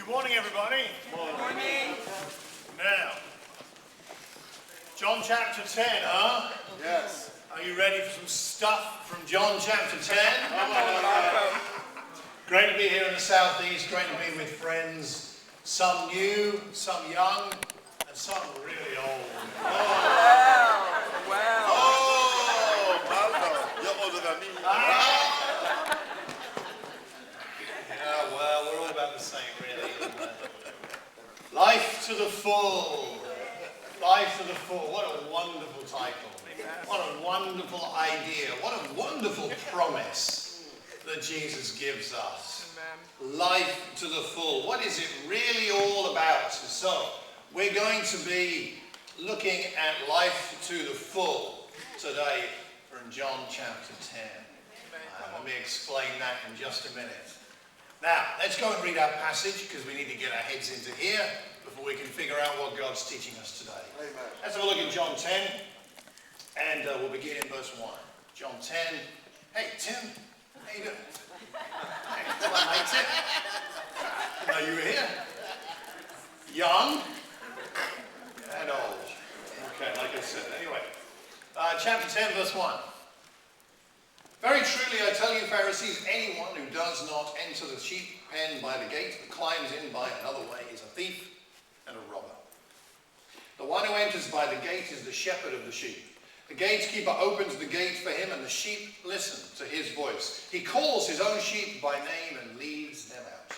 Good morning, everybody. Morning. Now, John chapter 10, huh? Yes. Are you ready for some stuff from John chapter 10? Great to be here in the southeast, great to be with friends, some new, some young, and some really old. Wow. Wow. Oh, Malcolm, you're older than me. Yeah, well, we're all about the same, really. Life to the full. Life to the full. What a wonderful title. What a wonderful idea. What a wonderful promise that Jesus gives us. Amen. Life to the full. What is it really all about? So, we're going to be looking at life to the full today from John chapter 10. Let me explain that in just a minute. Now, let's go and read our passage because we need to get our heads into here before we can figure out what God's teaching us today. Amen. Let's have a look in John 10 and we'll begin in verse 1. John 10. Hey, Tim, how you doing? Hey, come on, mate, Tim. I didn't know you were here. Young and old. Okay, like I said. Anyway, chapter 10, verse 1. Very truly I tell you, Pharisees, anyone who does not enter the sheep pen by the gate, but climbs in by another way, is a thief and a robber. The one who enters by the gate is the shepherd of the sheep. The gatekeeper opens the gate for him, and the sheep listen to his voice. He calls his own sheep by name and leads them out.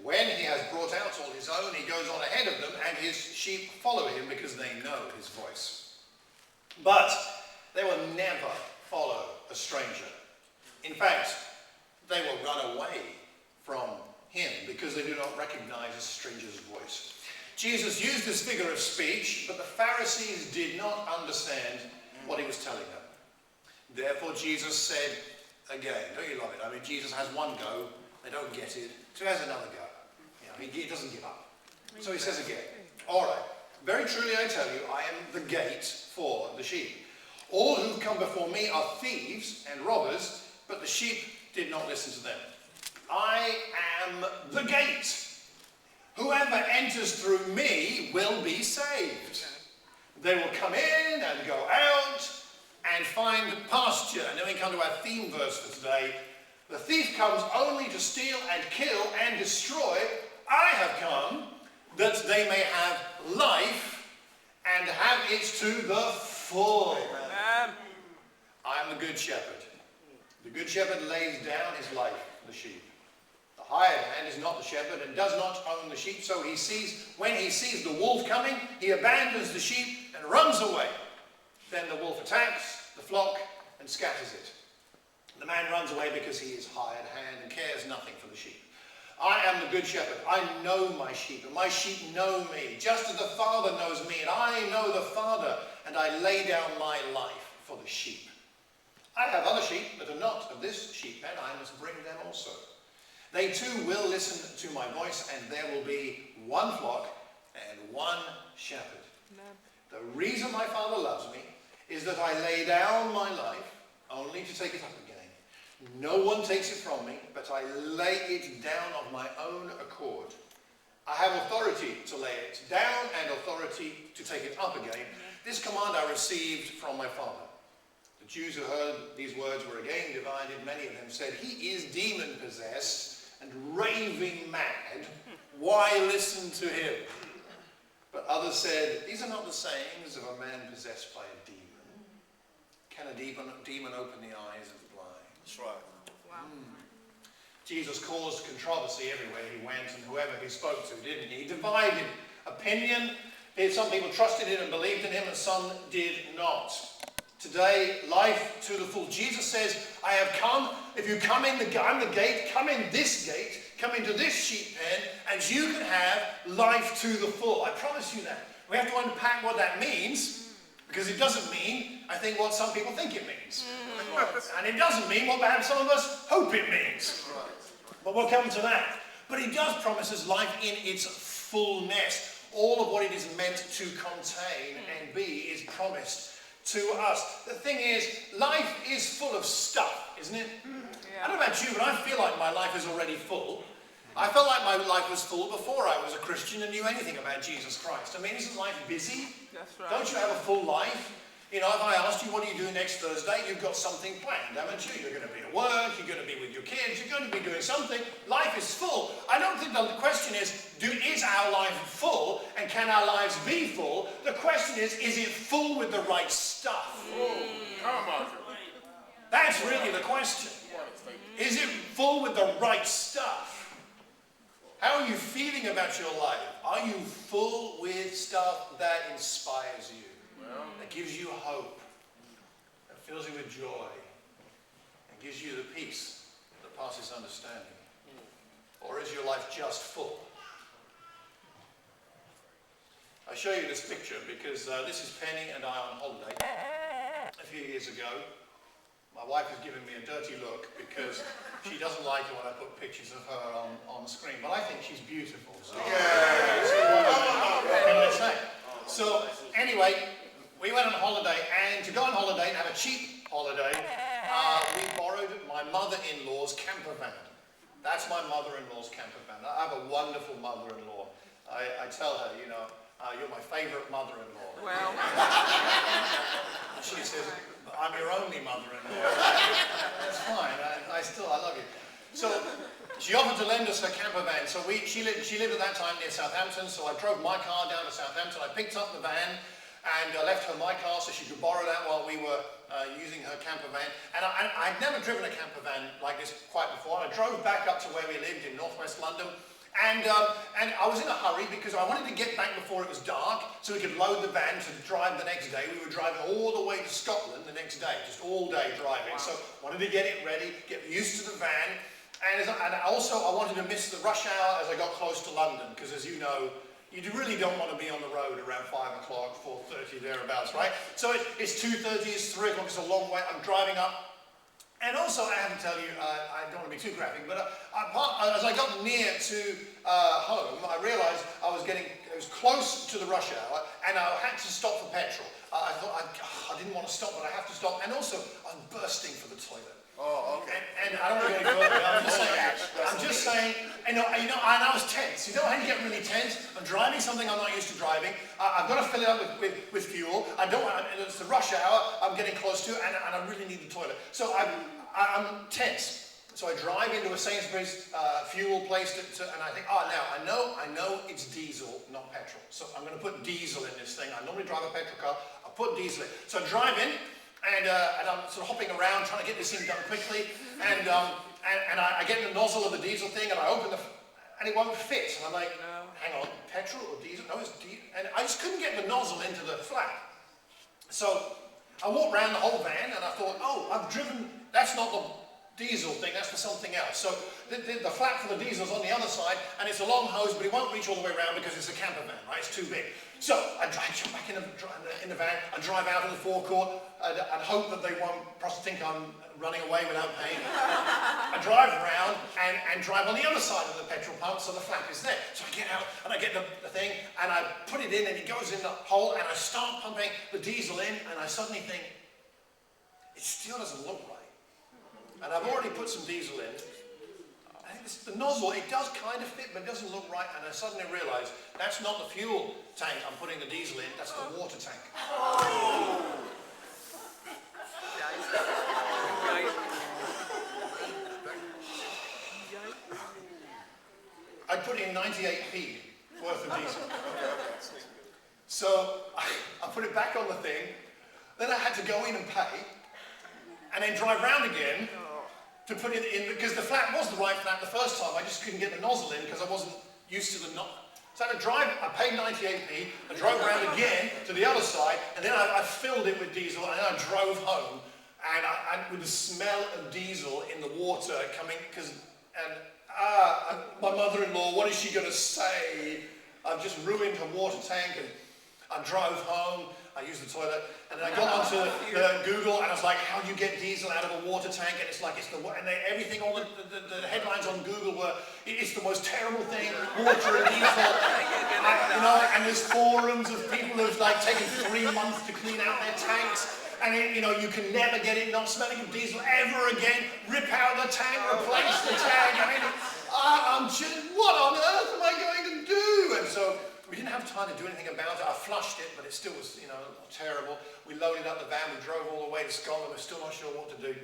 When he has brought out all his own, he goes on ahead of them, and his sheep follow him because they know his voice. But they will never follow a stranger. In fact, they will run away from him because they do not recognize a stranger's voice. Jesus used this figure of speech, but the Pharisees did not understand what he was telling them. Therefore, Jesus said again, don't you love it? I mean, Jesus has one go, they don't get it, so he has another go. You know, he doesn't give up. So he says again, all right, very truly I tell you, I am the gate for the sheep. All who've come before me are thieves and robbers, but the sheep did not listen to them. I am the gate. Whoever enters through me will be saved. They will come in and go out and find pasture. And then we come to our theme verse for today. The thief comes only to steal and kill and destroy. I have come that they may have life and have it to the full. Amen. I am the good shepherd. The good shepherd lays down his life for the sheep. The hired hand is not the shepherd and does not own the sheep, so when he sees the wolf coming, he abandons the sheep and runs away. Then the wolf attacks the flock and scatters it. The man runs away because he is hired hand and cares nothing for the sheep. I am the good shepherd. I know my sheep, and my sheep know me, just as the Father knows me, and I know the Father, and I lay down my life for the sheep. I have other sheep that are not of this sheep pen. I must bring them also. They too will listen to my voice, and there will be one flock and one shepherd. Amen. The reason my Father loves me is that I lay down my life only to take it up again. No one takes it from me, but I lay it down of my own accord. I have authority to lay it down and authority to take it up again. This command I received from my Father. The Jews who heard these words were again divided. Many of them said, he is demon-possessed and raving mad. Why listen to him? But others said, these are not the sayings of a man possessed by a demon. Can a demon open the eyes of the blind? That's right. Wow. Jesus caused controversy everywhere he went, and whoever he spoke to, didn't he? He divided opinion. Some people trusted him and believed in him, and some did not. Today, life to the full. Jesus says, I have come. If you come in, I'm the gate. Come in this gate. Come into this sheep pen, and you can have life to the full. I promise you that. We have to unpack what that means, because it doesn't mean, I think, what some people think it means. And it doesn't mean what perhaps some of us hope it means. But we'll come to that. But he does promise us life in its fullness. All of what it is meant to contain and be is promised to us. The thing is, life is full of stuff, isn't it? Yeah. I don't know about you, but I feel like my life is already full. I felt like my life was full before I was a Christian and knew anything about Jesus Christ. I mean, isn't life busy? That's right. Don't you have a full life? You know, if I asked you, what do you do next Thursday? You've got something planned, haven't you? You're going to be at work, you're going to be with your kids, you're going to be doing something. Life is full. I don't think the question is our life full and can our lives be full? The question is it full with the right stuff? Come on. That's really the question. Is it full with the right stuff? How are you feeling about your life? Are you full with stuff that inspires you? That gives you hope, that fills you with joy, and gives you the peace that passes understanding? Or is your life just full? I show you this picture because this is Penny and I on holiday a few years ago. My wife has given me a dirty look because she doesn't like it when I put pictures of her on the screen, but I think she's beautiful. So, what can I say? So anyway, we went on holiday, and to go on holiday and have a cheap holiday, we borrowed my mother-in-law's camper van. That's my mother-in-law's camper van. I have a wonderful mother-in-law. I tell her, you know, you're my favorite mother-in-law. Well, She says, I'm your only mother-in-law. That's fine. I love you. So she offered to lend us her camper van. So she lived at that time near Southampton. So I drove my car down to Southampton. I picked up the van and left her my car so she could borrow that while we were using her camper van. And I'd never driven a camper van like this quite before. I drove back up to where we lived in northwest London. And I was in a hurry because I wanted to get back before it was dark so we could load the van to drive the next day. We were driving all the way to Scotland the next day, just all day driving. Wow. So wanted to get it ready, get used to the van. And also I wanted to miss the rush hour as I got close to London, because as you know, you really don't want to be on the road around 5 o'clock, 4:30, thereabouts, right? So it's 2:30, it's 3 o'clock, it's a long way. I'm driving up. And also, I have to tell you, I don't want to be too graphic, but as I got near to home, I realized it was close to the rush hour, and I had to stop for petrol. I thought, I didn't want to stop, but I have to stop. And also, I'm bursting for the toilet. Oh, okay. And I don't want to go any further. I'm just saying, and I was tense. You know how you get really tense? I'm driving something I'm not used to driving. I've got to fill it up with fuel. It's the rush hour. I'm getting close to it, and I really need the toilet. So I'm tense. So I drive into a Sainsbury's fuel place, and I think, now I know it's diesel, not petrol. So I'm going to put diesel in this thing. I normally drive a petrol car. I'll put diesel in. So I drive in. And I'm sort of hopping around trying to get this thing done quickly, and I get the nozzle of the diesel thing, and I open and it won't fit. And I'm like, hang on, petrol or diesel? No, it's diesel. And I just couldn't get the nozzle into the flap. So I walked around the whole van, and I thought, that's not the diesel thing, that's for something else. So the flap for the diesel's on the other side, and it's a long hose, but it won't reach all the way around because it's a camper van, right? It's too big. So I jump back in the van, I drive out of the forecourt, and hope that they won't think I'm running away without paying. I drive around and drive on the other side of the petrol pump, so the flap is there. So I get out, and I get the thing, and I put it in, and it goes in the hole, and I start pumping the diesel in, and I suddenly think, it still doesn't look right. And I've already put some diesel in. I think the nozzle, it does kind of fit, but it doesn't look right. And I suddenly realised that's not the fuel tank I'm putting the diesel in, that's the water tank. I put in 98p worth of diesel. So I put it back on the thing. Then I had to go in and pay, and then drive round again to put it in, because the flap was the right flap the first time. I just couldn't get the nozzle in because I wasn't used to the nozzle. So I paid 98p, I drove around again to the other side, and then I filled it with diesel, and then I drove home, and with the smell of diesel in the water coming, my mother-in-law, what is she going to say? I've just ruined her water tank, and I drove home. I used the toilet, and then I got onto Google, and I was like, how do you get diesel out of a water tank? And it's like, everything, all the headlines on Google were, it's the most terrible thing, water and diesel. And there's forums of people who've taken 3 months to clean out their tanks, and you can never get it not smelling of diesel ever again. Rip out the tank, replace the tank. what on earth am I going to do? And so we didn't have time to do anything about it. I flushed it, but it still was, terrible. We loaded up the van, we drove all the way to Scotland. We're still not sure what to do.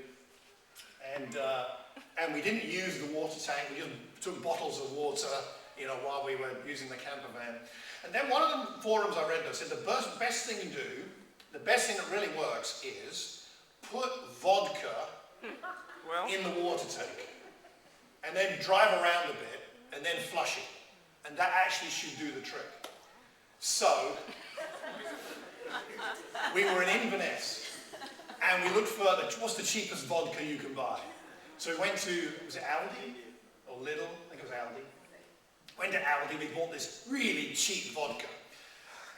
And we didn't use the water tank. We just took bottles of water, while we were using the camper van. And then one of the forums I read said the best thing to do, the best thing that really works is put vodka in the water tank and then drive around a bit and then flush it. And that actually should do the trick. So, we were in Inverness and we looked for what's the cheapest vodka you can buy. So we went to, was it Aldi or Lidl? I think it was Aldi. Went to Aldi, we bought this really cheap vodka.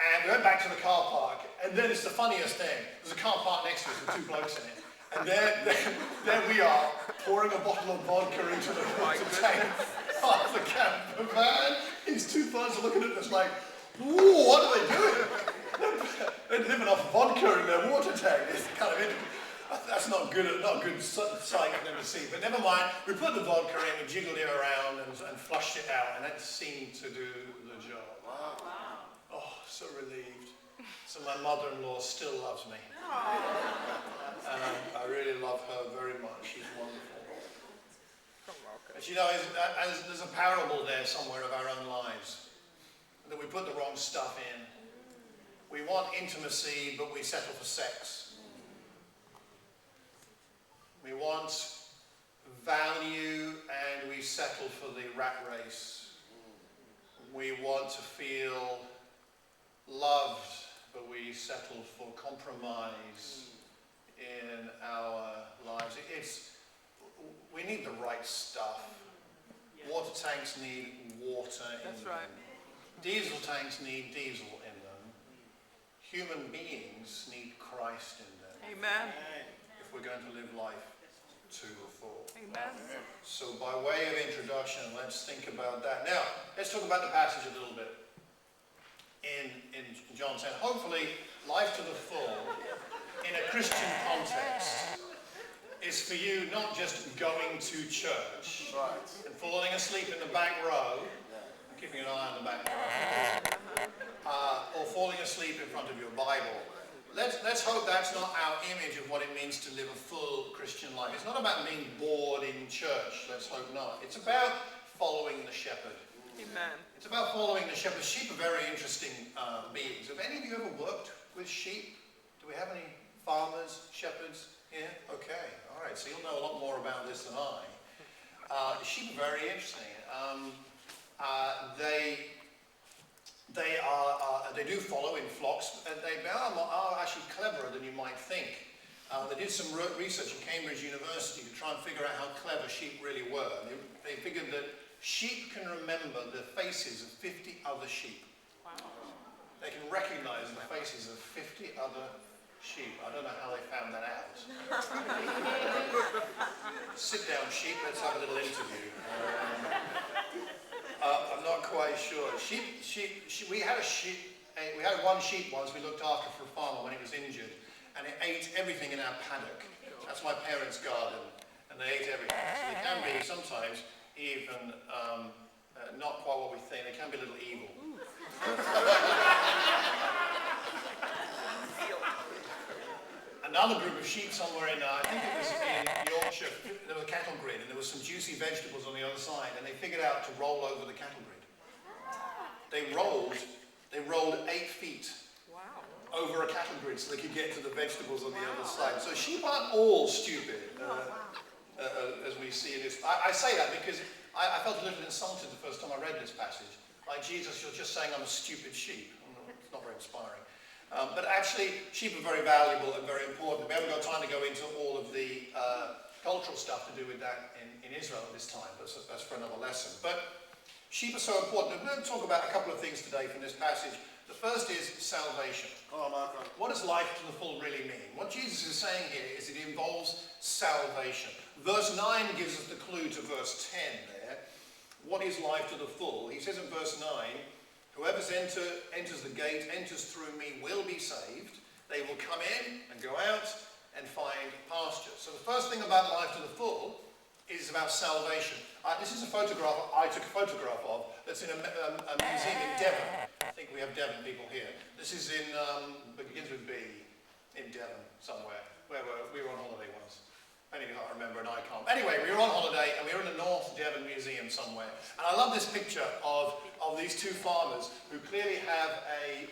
And we went back to the car park, and then it's the funniest thing. There's a car park next to us with two blokes in it. And there we are, pouring a bottle of vodka into the water tank of the camper van. These two fellas are looking at us like, whoa, what are they doing? They're living off vodka in their water tank. It's kind of interesting. That's not a good sight for them to see. But never mind, we put the vodka in, we jiggled it around and flushed it out, and that seemed to do the job. Wow. Oh, so relieved. So my mother-in-law still loves me. And I really love her very much. She's wonderful. But there's a parable there somewhere of our own lives, that we put the wrong stuff in. We want intimacy, but we settle for sex. We want value and we settle for the rat race. We want to feel loved, but we settle for compromise in our lives. We need the right stuff. Water tanks need water in them. right. Diesel tanks need diesel in them. Human beings need Christ in them. Amen. If we're going to live life to the full. Amen. So by way of introduction, let's think about that. Now, let's talk about the passage a little bit in John 10. Hopefully, life to the full in a Christian context is for you not just going to church and falling asleep in the back row, I'm keeping an eye on the back row, or falling asleep in front of your Bible. Let's hope that's not our image of what it means to live a full Christian life. It's not about being bored in church, let's hope not. It's about following the shepherd. Amen. It's about following the shepherd. Sheep are very interesting beings. Have any of you ever worked with sheep? Do we have any farmers, shepherds here? Okay, all right, so you'll know a lot more about this than I. Sheep are very interesting. They do follow in flocks, and they are actually cleverer than you might think. They did some research at Cambridge University to try and figure out how clever sheep really were. They figured that sheep can remember the faces of 50 other sheep. Wow. They can recognize the faces of 50 other sheep. I don't know how they found that out. Sit down, sheep, let's have a little interview. I'm not quite sure. We had one sheep once we looked after for a farmer when he was injured, and it ate everything in our paddock. That's my parents' garden, and they ate everything. So they can be sometimes even not quite what we think. They can be a little evil. Another group of sheep somewhere in, I think it was in Yorkshire, there was a cattle grid, and there was some juicy vegetables on the other side, and they figured out to roll over the cattle grid. They rolled 8 feet over a cattle grid so they could get to the vegetables on the other side. So sheep aren't all stupid, as we see in this. I say that because I felt a little insulted the first time I read this passage. Like, Jesus, you're just saying I'm a stupid sheep. It's not very inspiring. But actually, sheep are very valuable and very important. We haven't got time to go into all of the cultural stuff to do with that in Israel at this time, but that's for another lesson. But sheep are so important. We're going to talk about a couple of things today from this passage. The first is salvation. What does life to the full really mean? What Jesus is saying here is it involves salvation. Verse 9 gives us the clue to verse 10 there. What is life to the full? He says in verse 9, whoever enters the gate, enters through me, will be saved. They will come in and go out and find pasture. So the first thing about life to the full is about salvation. This is a photograph I took a photograph of that's in a museum in Devon. I think we have Devon people here. This is in, begins with B, in Devon somewhere, where we were on holiday once. Maybe you can't remember and I can't. Anyway, we were on holiday and we were in the North Devon Museum somewhere. And I love this picture of these two farmers who clearly have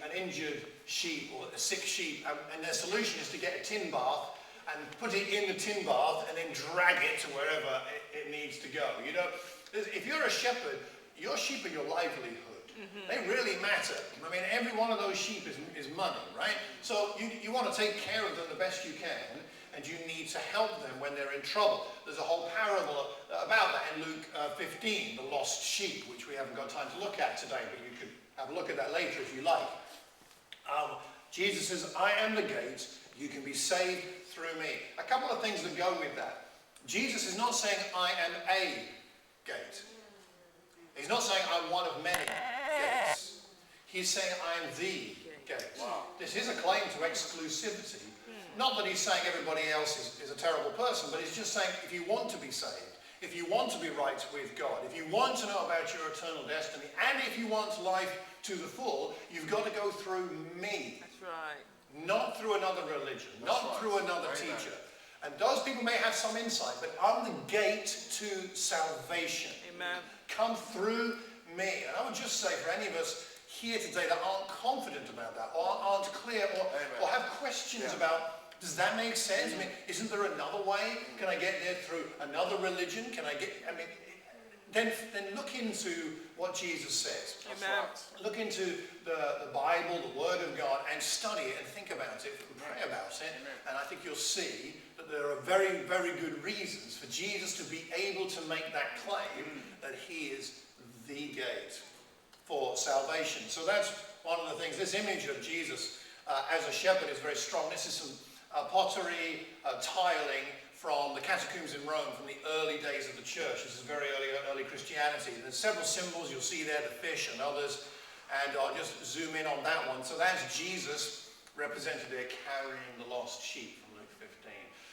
an injured sheep or a sick sheep, and their solution is to get a tin bath and put it in the tin bath and then drag it to wherever it needs to go. You know, if you're a shepherd, your sheep are your livelihood. They really matter. I mean, every one of those sheep is money, right? So you want to take care of them the best you can, and you need to help them when they're in trouble. There's a whole parable about that in Luke 15, the lost sheep, which we haven't got time to look at today, but you could have a look at that later if you like. Jesus says, I am the gate, you can be saved through me. A couple of things that go with that. Jesus is not saying, I am a gate. He's not saying, I'm one of many gates. He's saying, I am the gate. Wow. This is a claim to exclusivity. Not that he's saying everybody else is a terrible person, but he's just saying, if you want to be saved, if you want to be right with God, if you want to know about your eternal destiny, and if you want life to the full, you've got to go through me. That's right. Not through another religion, not through another teacher. And those people may have some insight, but I'm the gate to salvation. Amen. Come through me. And I would just say for any of us here today that aren't confident about that, or aren't clear, or have questions about, does that make sense? I mean, isn't there another way? Can I get there through another religion? Then look into what Jesus says. Amen. Look into the Bible, the Word of God, and study it and think about it and pray about it. And I think you'll see that there are very, very good reasons for Jesus to be able to make that claim that he is the gate for salvation. So that's one of the things. This image of Jesus as a shepherd is very strong. This is some pottery, tiling from the catacombs in Rome from the early days of the church. This is very early Christianity. There's several symbols you'll see there, the fish and others, and I'll just zoom in on that one. So that's Jesus represented there carrying the lost sheep from Luke 15.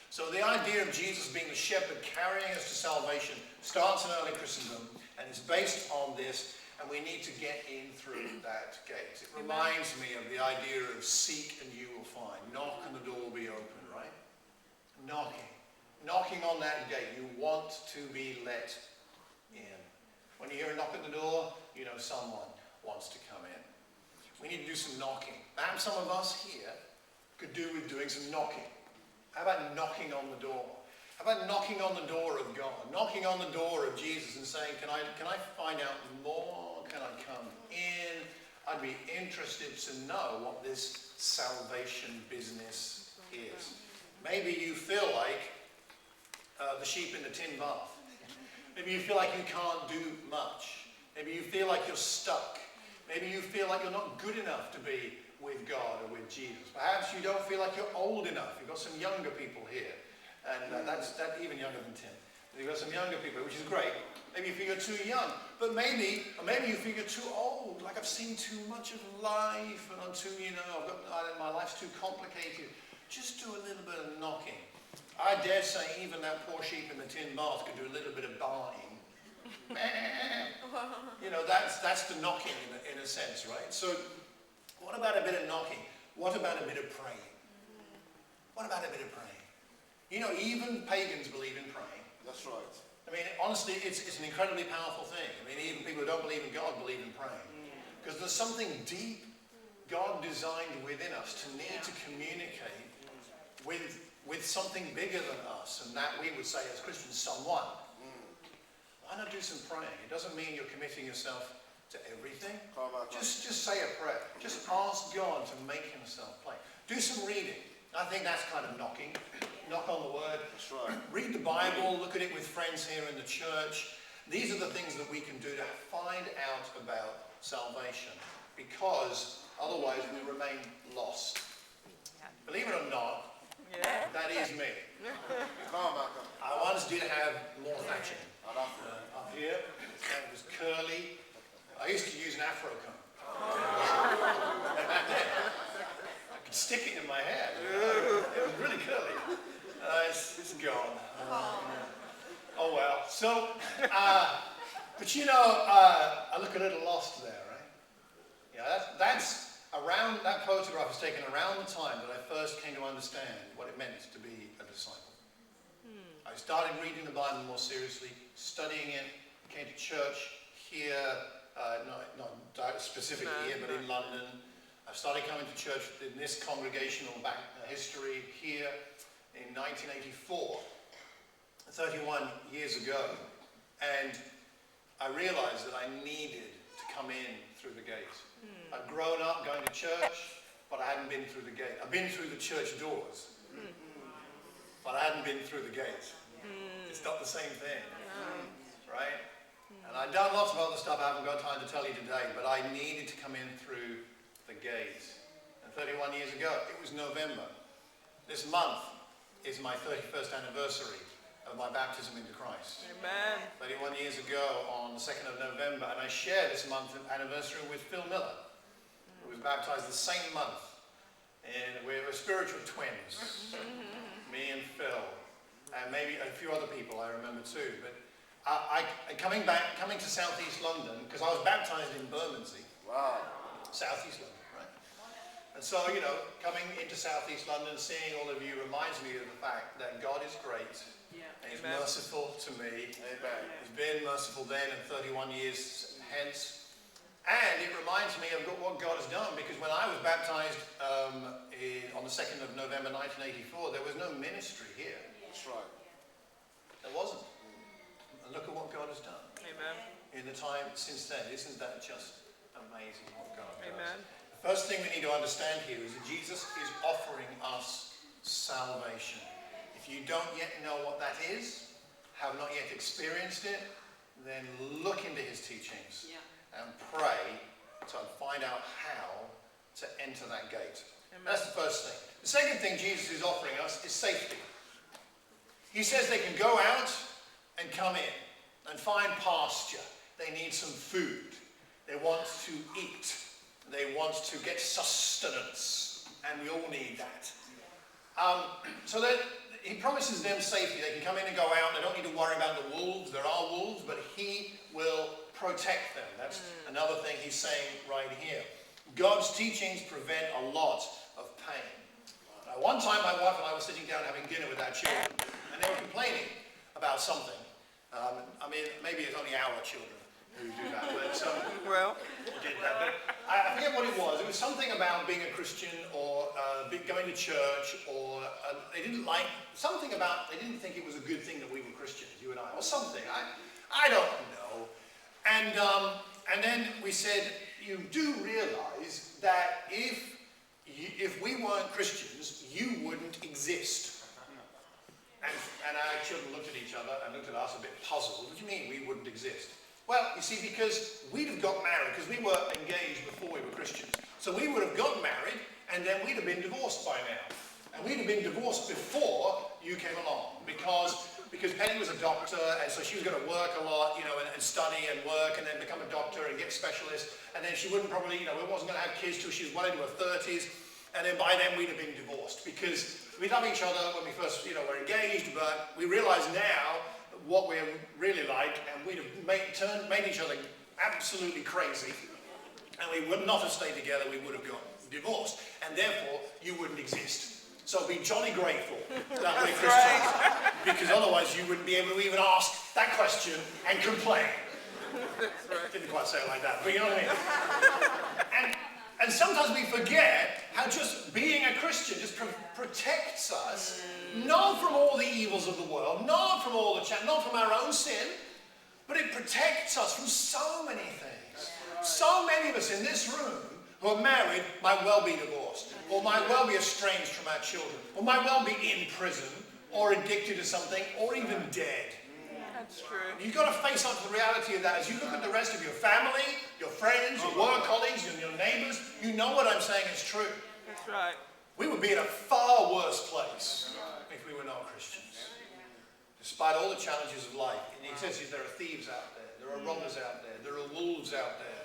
So the idea of Jesus being the shepherd carrying us to salvation starts in early Christendom and is based on this, and we need to get in through that gate. It reminds me of the idea of seek and you will find. Knock and the door will be open, right? Knocking on that gate. You want to be let in. When you hear a knock at the door, you know someone wants to come in. We need to do some knocking. Perhaps some of us here could do with doing some knocking. How about knocking on the door? How about knocking on the door of God? Knocking on the door of Jesus and saying, can I find out more? Can I come in? I'd be interested to know what this salvation business is. Maybe you feel like the sheep in the tin bath. Maybe you feel like you can't do much. Maybe you feel like you're stuck. Maybe you feel like you're not good enough to be with God or with Jesus. Perhaps you don't feel like you're old enough. You've got some younger people here. And that's even younger than Tim. You've got some younger people, which is great. Maybe you feel you're too young. But maybe you feel you're too old. Like I've seen too much of life and I'm too, my life's too complicated. Just do a little bit of knocking. I dare say even that poor sheep in the tin bath could do a little bit of buying. That's the knocking in a sense, right? So what about a bit of knocking? What about a bit of praying? What about a bit of praying? Even pagans believe in praying. That's right. I mean, honestly, it's an incredibly powerful thing. I mean, even people who don't believe in God believe in praying. Because there's something deep God designed within us to need to communicate with something bigger than us, and that we would say as Christians, someone. Why not do some praying? It doesn't mean you're committing yourself to everything. Just say a prayer. Just ask God to make himself plain. Do some reading. I think that's kind of knocking. Knock on the word. That's right. Read the Bible. Look at it with friends here in the church. These are the things that we can do to find out about salvation, because otherwise we remain lost. Believe it or not, that is me. I once did have more thatching up here. It was curly. I used to use an afro comb. I could stick it in my hair. It was really curly. It's gone. Oh well. So But you know, I look a little lost there, right? Yeah, that's around, that photograph was taken around the time that I first came to understand what it meant to be a disciple. I started reading the Bible more seriously, studying it, came to church here, not specifically here, but in London. I started coming to church in this congregational history here in 1984, 31 years ago. And I realized that I needed to come in through the gate. I'd grown up going to church, but I hadn't been through the gate. I've been through the church doors, but I hadn't been through the gate. It's not the same thing, right? And I've done lots of other stuff I haven't got time to tell you today, but I needed to come in through the gate. And 31 years ago, it was November. This month is my 31st anniversary of my baptism into Christ. Amen. 31 years ago on the 2nd of November, and I share this month anniversary with Phil Miller, who was baptized the same month. And we're spiritual twins, me and Phil, and maybe a few other people I remember too. But coming to Southeast London, because I was baptized in Bermondsey. Wow. Southeast London, right? And so, you know, coming into Southeast London, seeing all of you reminds me of the fact that God is great. And he's merciful to me. Amen. He's been merciful then and 31 years hence. And it reminds me of what God has done, because when I was baptized on the 2nd of November 1984, there was no ministry here. That's right. There wasn't. And look at what God has done. Amen. In the time since then. Isn't that just amazing what God does? Amen. The first thing we need to understand here is that Jesus is offering us salvation. If you don't yet know what that is, have not yet experienced it, then look into his teachings and pray to find out how to enter that gate. Amen. That's the first thing. The second thing Jesus is offering us is safety. He says they can go out and come in and find pasture. They need some food. They want to eat. They want to get sustenance. And we all need that. So that he promises them safety. They can come in and go out. They don't need to worry about the wolves. There are wolves, but he will protect them. That's another thing he's saying right here. God's teachings prevent a lot of pain. One time my wife and I were sitting down having dinner with our children, and they were complaining about something. I mean, maybe it's only our children who do that, but did that. But I forget what it was. It was something about being a Christian or going to church, or they didn't like something about, they didn't think it was a good thing that we were Christians, you and I, or something. I don't know. And then we said, you do realize that if we weren't Christians, you wouldn't exist. And our children looked at each other and looked at us a bit puzzled. What do you mean we wouldn't exist? Well, you see, because we'd have got married, because we were engaged before we were Christians. So we would have got married, and then we'd have been divorced by now. And we'd have been divorced before you came along, because Penny was a doctor, and so she was going to work a lot, you know, and study and work, and then become a doctor and get specialist. And then she wouldn't probably, you know, we wasn't going to have kids till she was well into her 30s. And then by then we'd have been divorced, because we love each other when we first, you know, were engaged, but we realize now what we're really like, and we'd have made each other absolutely crazy, and we would not have stayed together, we would have got divorced, and therefore you wouldn't exist. So be jolly grateful that we're Christians, because otherwise you wouldn't be able to even ask that question and complain. Didn't quite say it like that, but you know what I mean? And sometimes we forget how just being a Christian just protects us, not from all the evils of the world, not from all the not from our own sin, but it protects us from so many things. So many of us in this room who are married might well be divorced, or might well be estranged from our children, or might well be in prison, or addicted to something, or even dead. That's true. You've got to face up to the reality of that. As you look at the rest of your family, your friends, your work colleagues, and your neighbors, you know what I'm saying is true. That's right. We would be in a far worse place if we were not Christians. Despite all the challenges of life. And he says there are thieves out there are robbers out there are wolves out there.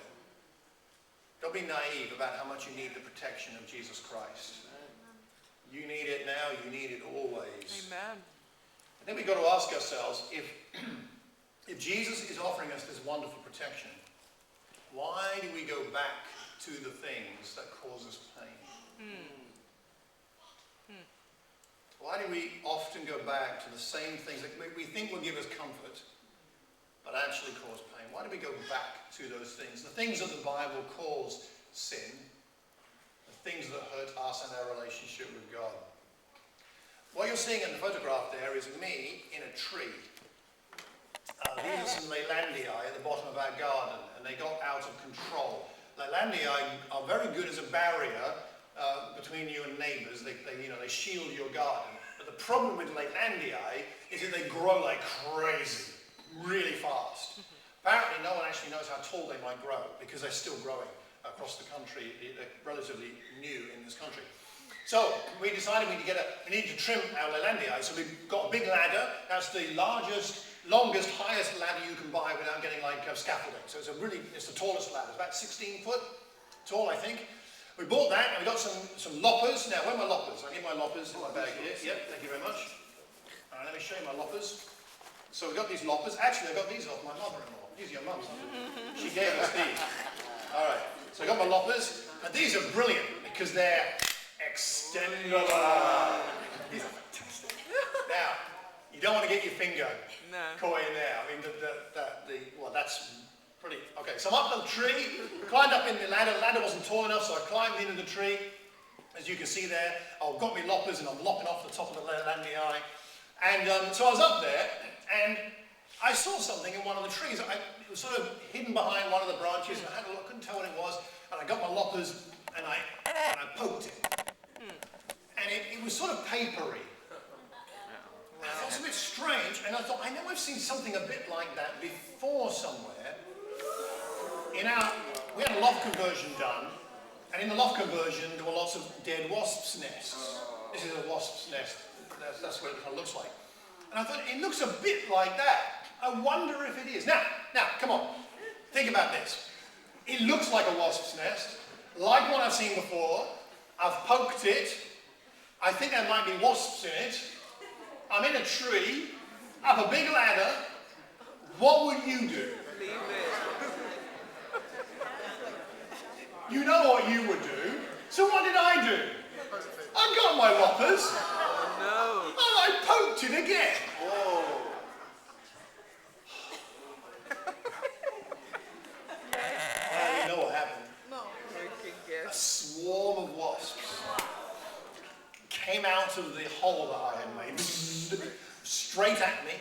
Don't be naive about how much you need the protection of Jesus Christ. You need it now, you need it always. Amen. And then we've got to ask ourselves, if If Jesus is offering us this wonderful protection, why do we go back to the things that cause us pain? Why do we often go back to the same things that we think will give us comfort, but actually cause pain? Why do we go back to those things? The things that the Bible calls sin, the things that hurt us and our relationship with God. What you're seeing in the photograph there is me in a tree. These are some Leylandii at the bottom of our garden, and they got out of control. Leylandii are very good as a barrier between you and neighbours. They shield your garden. But the problem with Leylandii is that they grow like crazy, really fast. Apparently, no one actually knows how tall they might grow because they're still growing across the country. They're relatively new in this country. So we decided we need to trim our Leylandii. So we've got a big ladder. That's the largest, longest, highest ladder you can buy without getting like scaffolding. So it's the tallest ladder. It's about 16 foot tall, I think. We bought that and we got some loppers. Now, where are my loppers? I need my loppers in my bag here. Yep, thank you very much. All right, let me show you my loppers. So we've got these loppers. Actually, I got these off my mother-in-law. These are your mum's, aren't they? She gave us these. All right, so I got my loppers. And these are brilliant because they're extendable. These are fantastic. Now, you don't want to get your finger caught in there. I mean, that's pretty. Okay, so I'm up the tree, climbed up in the ladder. The ladder wasn't tall enough, so I climbed into the tree. As you can see there, I've got my loppers and I'm lopping off the top of the Leylandii. And so I was up there, and I saw something in one of the trees. It was sort of hidden behind one of the branches, and I had a look, couldn't tell what it was. And I got my loppers, and I poked it. And it was sort of papery. And I thought it was a bit strange, and I thought, I know I've seen something a bit like that before somewhere. We had a loft conversion done, and in the loft conversion there were lots of dead wasps' nests. This is a wasp's nest. That's what it kind of looks like. And I thought, it looks a bit like that. I wonder if it is. Now, come on. Think about this. It looks like a wasp's nest, like one I've seen before. I've poked it. I think there might be wasps in it. I'm in a tree, up a big ladder. What would you do? Leave it. You know what you would do. So what did I do? I got my loppers. No. And I poked it again. Whoa. You know what happened? No. You can A guess. swarm of wasps came out of the hole that I had made, straight at me,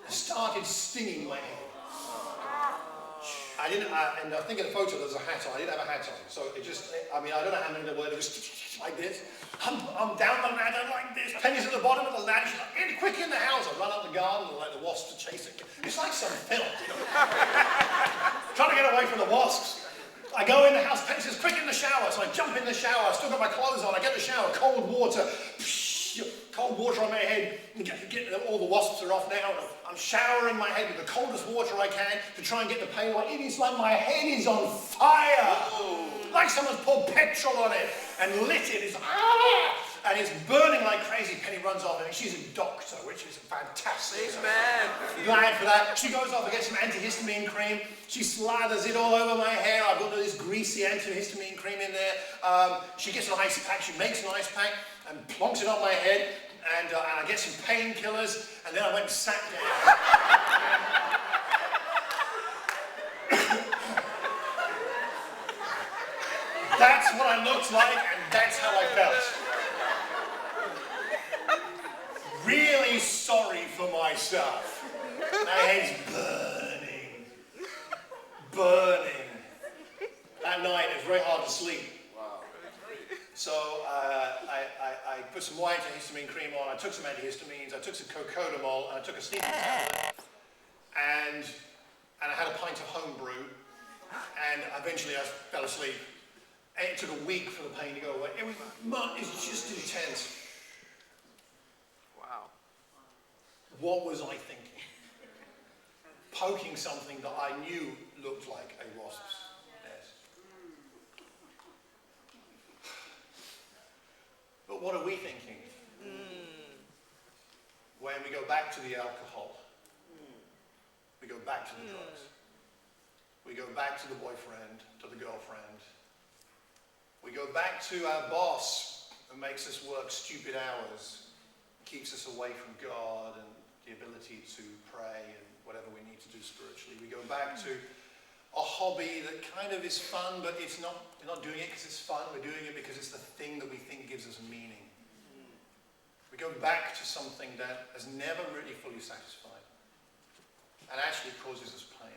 started stinging my head. And I think in the photo there's a hat on. I didn't have a hat on, so it just, I don't know how many there were. It was like this. I'm down the ladder like this. Penny's at the bottom of the ladder. She's like, quick in the house. I run up the garden and let the wasps chase it. It's like some film, trying to get away from the wasps. I go in the house, Penny says, quick in the shower. So I jump in the shower, I still got my clothes on, I get in the shower, cold water on my head, get all the wasps are off now. I'm showering my head with the coldest water I can to try and get the pain away. It is like my head is on fire. Like someone's poured petrol on it and lit it. It's and it's burning like crazy. Penny runs off, and she's a doctor, which is fantastic. Amen. Glad for that. She goes off and gets some antihistamine cream. She slathers it all over my hair. I've got this greasy antihistamine cream in there. She gets an ice pack. She makes an ice pack and plonks it on my head. And I get some painkillers. And then I went and sat down. That's what I looked like, and that's how I felt. Really sorry for myself. My head's burning. That night it was very hard to sleep. Wow. So I put some more antihistamine cream on. I took some antihistamines. I took some cocodamol, and I took a sleeping tablet. And I had a pint of home brew. And eventually I fell asleep. And it took a week for the pain to go away. It's just intense. Wow. What was I thinking? Poking something that I knew looked like a wasp's nest. But what are we thinking? When we go back to the alcohol. back to the drugs. We go back to the boyfriend, to the girlfriend. We go back to our boss who makes us work stupid hours, keeps us away from God and the ability to pray and whatever we need to do spiritually. We go back to a hobby that kind of is fun, but we're not doing it because it's fun. We're doing it because it's the thing that we think gives us meaning. We go back to something that has never really fully satisfied and actually causes us pain.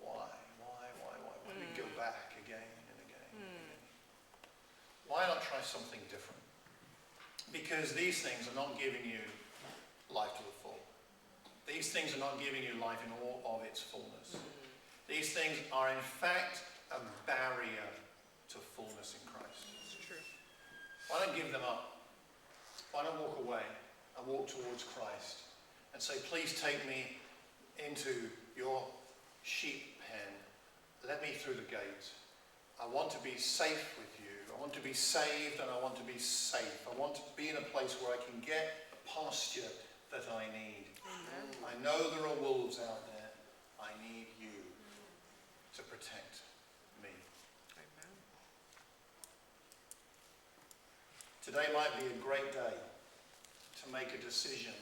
Why do we go back again and again and again? Why not try something different? Because these things are not giving you life to the full. These things are not giving you life in all of its fullness. These things are in fact a barrier to fullness in Christ. It's true. Why not give them up? Why not walk away and walk towards Christ and say, please take me into your sheep pen. Let me through the gate. I want to be safe with you. I want to be saved and I want to be safe. I want to be in a place where I can get the pasture that I need. Amen. I know there are wolves out there. I need you to protect me. Amen. Today might be a great day to make a decision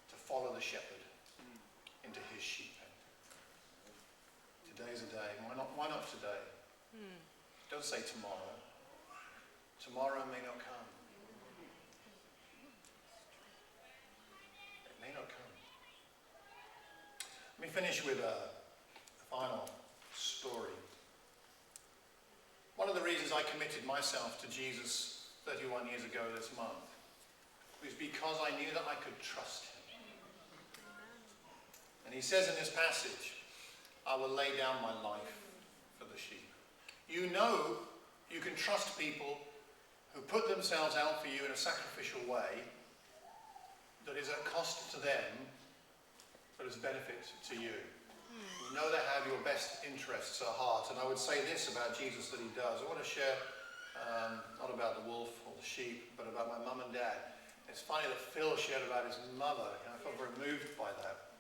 to follow the shepherd into his sheep pen. Today's a day. Why not today? Don't say tomorrow. Tomorrow may not come. It may not come. Let me finish with a final story. One of the reasons I committed myself to Jesus 31 years ago this month was because I knew that I could trust him. And he says in this passage, I will lay down my life for the sheep. You know you can trust people who put themselves out for you in a sacrificial way that is at cost to them, but is benefit to you. You know they have your best interests at heart. And I would say this about Jesus that he does. I want to share, not about the wolf or the sheep, but about my mum and dad. It's funny that Phil shared about his mother. I felt very moved by that.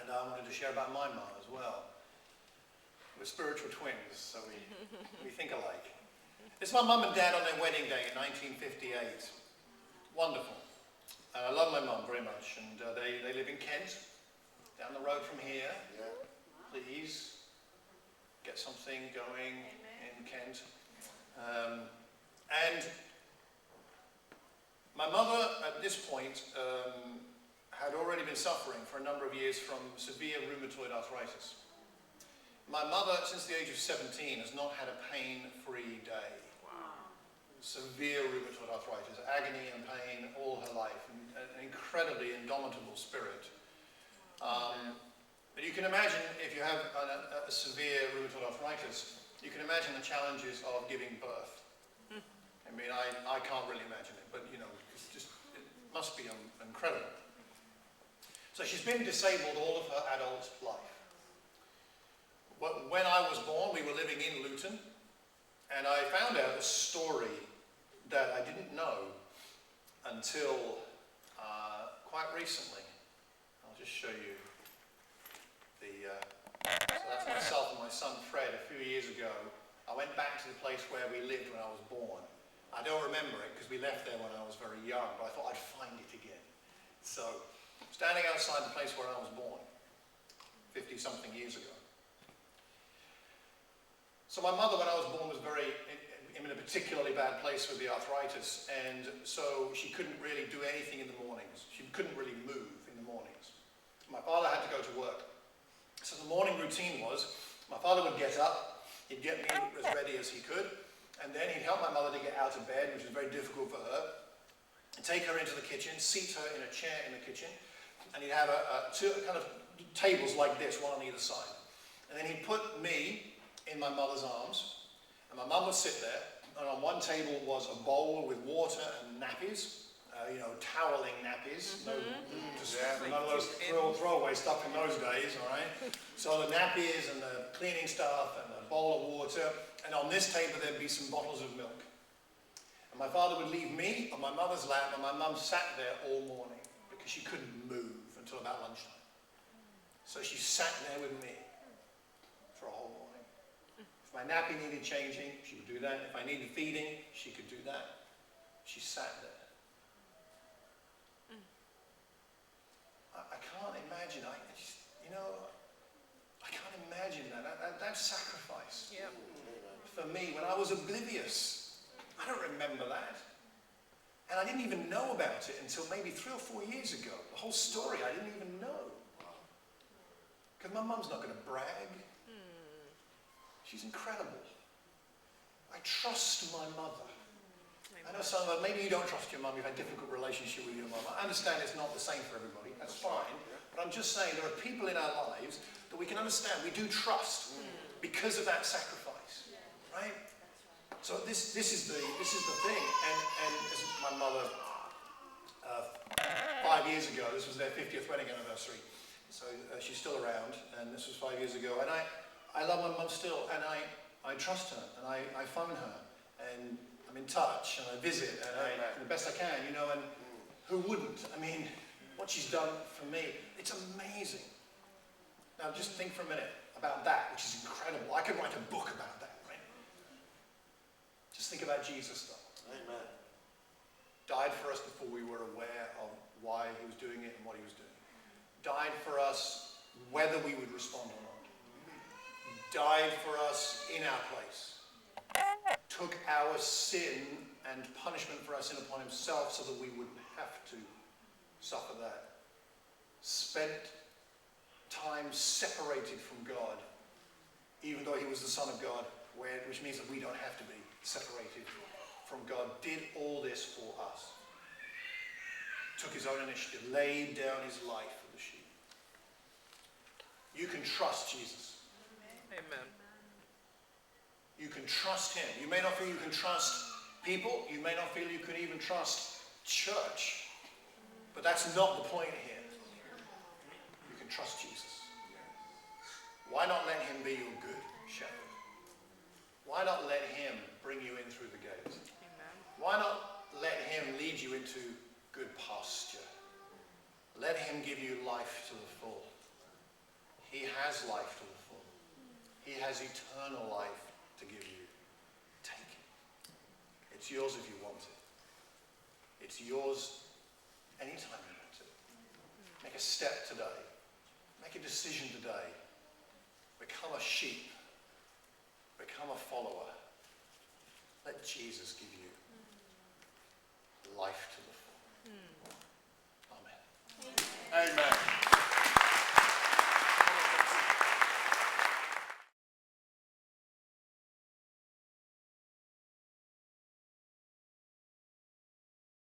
And I wanted to share about my mum as well. We're spiritual twins, so we think alike. It's my mum and dad on their wedding day in 1958. Wonderful. I love my mum very much, and they live in Kent, down the road from here. Yeah. Please get something going in Kent. And my mother, at this point, had already been suffering for a number of years from severe rheumatoid arthritis. My mother, since the age of 17, has not had a pain-free day. Wow. Severe rheumatoid arthritis, agony and pain all her life, an incredibly indomitable spirit. But you can imagine, if you have a severe rheumatoid arthritis, you can imagine the challenges of giving birth. I mean, I can't really imagine it, but you know, it must be incredible. So she's been disabled all of her adult life. When I was born, we were living in Luton, and I found out a story that I didn't know until quite recently. I'll just show you so that's myself and my son Fred a few years ago. I went back to the place where we lived when I was born. I don't remember it because we left there when I was very young, but I thought I'd find it again. So, standing outside the place where I was born, 50-something years ago. So my mother, when I was born, was in a particularly bad place with the arthritis, and so she couldn't really do anything in the mornings. She couldn't really move in the mornings. My father had to go to work. So the morning routine was, my father would get up, he'd get me as ready as he could, and then he'd help my mother to get out of bed, which was very difficult for her, and take her into the kitchen, seat her in a chair in the kitchen, and he'd have two kind of tables like this, one on either side. And then he'd put me in my mother's arms, and my mum would sit there, and on one table was a bowl with water and nappies, toweling nappies, none of those throwaway stuff in those days, all right? So the nappies and the cleaning stuff and a bowl of water, and on this table there'd be some bottles of milk. And my father would leave me on my mother's lap, and my mum sat there all morning because she couldn't move until about lunchtime. So she sat there with me for a whole morning. If my nappy needed changing, she would do that. If I needed feeding, she could do that. She sat there. I can't imagine. I can't imagine that sacrifice. Yep. For me, when I was oblivious. I don't remember that. And I didn't even know about it until maybe 3 or 4 years ago. The whole story, I didn't even know. Because my mum's not going to brag. She's incredible. I trust my mother. I know some of maybe you don't trust your mum, you've had a difficult relationship with your mum. I understand it's not the same for everybody, that's fine. But I'm just saying there are people in our lives that we can understand, we do trust because of that sacrifice, right? So this is the thing, and as my mother, 5 years ago, this was their 50th wedding anniversary, so she's still around, and this was 5 years ago, and I love my mum still, and I trust her, and I phone her, and I'm in touch, and I visit, and the best I can, you know, and who wouldn't? I mean, what she's done for me, it's amazing. Now just think for a minute about that, which is incredible. I could write a book about that, right? Just think about Jesus, though. Amen. Died for us before we were aware of why he was doing it and what he was doing. Died for us whether we would respond or not. Died for us in our place. Took our sin and punishment for our sin upon himself so that we wouldn't have to suffer that. Spent time separated from God, even though he was the Son of God, which means that we don't have to be separated from God. Did all this for us. Took his own initiative, laid down his life for the sheep. You can trust Jesus. Amen. You can trust him. You may not feel you can trust people. You may not feel you can even trust church. But that's not the point here. You can trust Jesus. Why not let him be your good shepherd? Why not let him bring you in through the gates? Amen. Why not let him lead you into good pasture? Let him give you life to the full. He has life to the full. He has eternal life to give you. Take it. It's yours if you want it. It's yours anytime you want it. Make a step today. Make a decision today. Become a sheep. Become a follower. Let Jesus give you life to the full. Amen. Amen.